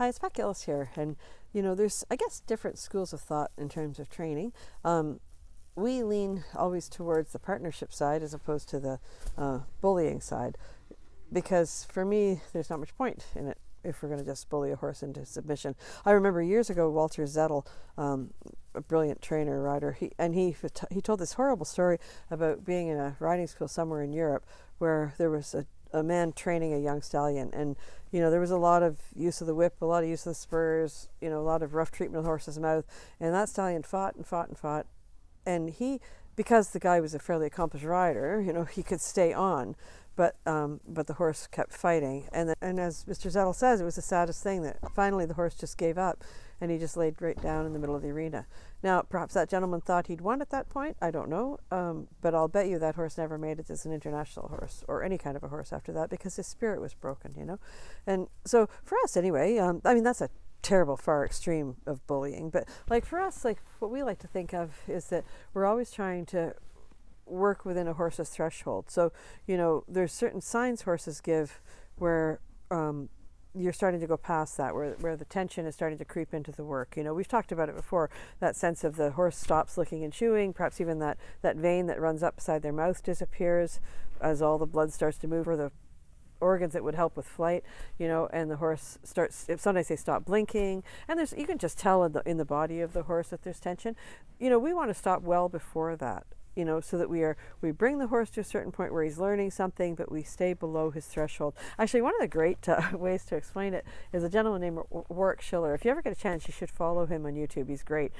Hi, it's Pat Gillis here. And, there's, I guess, different schools of thought in terms of training. We lean always towards the partnership side as opposed to the bullying side, because for me, there's not much point in it if we're going to just bully a horse into submission. I remember years ago, Walter Zettel, a brilliant trainer, rider, he told this horrible story about being in a riding school somewhere in Europe where there was a man training a young stallion, and there was a lot of use of the whip, a lot of use of the spurs, a lot of rough treatment of the horse's mouth, and that stallion fought and fought and fought, and because the guy was a fairly accomplished rider, he could stay on, but the horse kept fighting, and as Mr. Zettel says, it was the saddest thing that finally the horse just gave up, and he just laid right down in the middle of the arena. Now, perhaps that gentleman thought he'd won at that point. I don't know, but I'll bet you that horse never made it as an international horse or any kind of a horse after that, because his spirit was broken. And so for us, anyway, that's a terrible far extreme of bullying, but like for us, like what we like to think of is that we're always trying to work within a horse's threshold. So there's certain signs horses give where you're starting to go past that, where the tension is starting to creep into the work. We've talked about it before, that sense of the horse stops licking and chewing, perhaps even that vein that runs up beside their mouth disappears as all the blood starts to move, or the organs that would help with flight, and the horse starts, sometimes they stop blinking, and you can just tell in the body of the horse that there's tension. We want to stop well before that, so that we bring the horse to a certain point where he's learning something, but we stay below his threshold. Actually, one of the great ways to explain it is a gentleman named Warwick Schiller. If you ever get a chance, you should follow him on YouTube. He's great,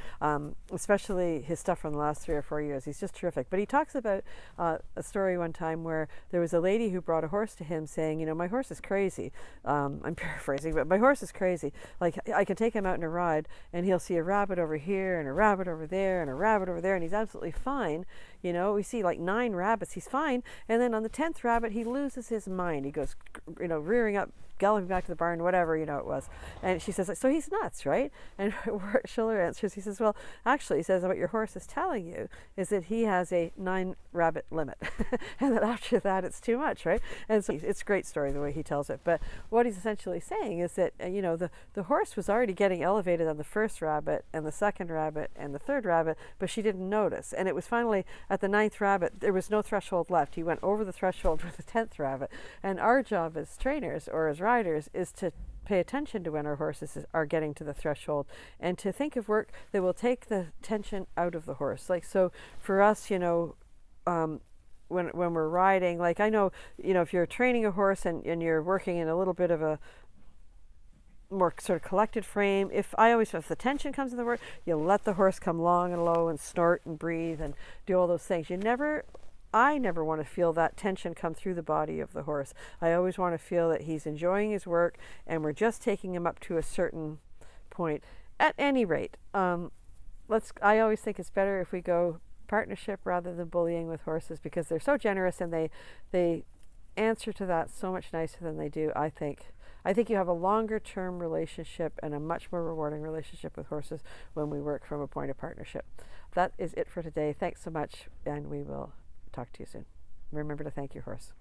especially his stuff from the last 3 or 4 years. He's just terrific. But he talks about a story one time where there was a lady who brought a horse to him saying, my horse is crazy. I'm paraphrasing, but my horse is crazy. Like, I can take him out in a ride, and he'll see a rabbit over here, and a rabbit over there, and a rabbit over there, and he's absolutely fine. We see like 9 rabbits, he's fine. And then on the 10th rabbit, he loses his mind. He goes, rearing up, galloping back to the barn, whatever, it was. And she says, so he's nuts, right? And Schiller answers, he says, well, actually, he says, what your horse is telling you is that he has a 9 rabbit limit. And that after that, it's too much, right? And so it's a great story the way he tells it. But what he's essentially saying is that, the horse was already getting elevated on the first rabbit and the second rabbit and the third rabbit, but she didn't notice. And it was finally at the 9th rabbit, there was no threshold left. He went over the threshold for the 10th rabbit. And our job as trainers or as riders is to pay attention to when our horses are getting to the threshold, and to think of work that will take the tension out of the horse. Like, so for us, when we're riding, like, I know, if you're training a horse and you're working in a little bit of a more sort of collected frame, if the tension comes in the work, you let the horse come long and low and snort and breathe and do all those things. I never want to feel that tension come through the body of the horse. I always want to feel that he's enjoying his work, and we're just taking him up to a certain point. At any rate, I always think it's better if we go partnership rather than bullying with horses, because they're so generous, and they answer to that so much nicer than they do, I think. I think you have a longer term relationship and a much more rewarding relationship with horses when we work from a point of partnership. That is it for today. Thanks so much, and we will talk to you soon. Remember to thank your horse.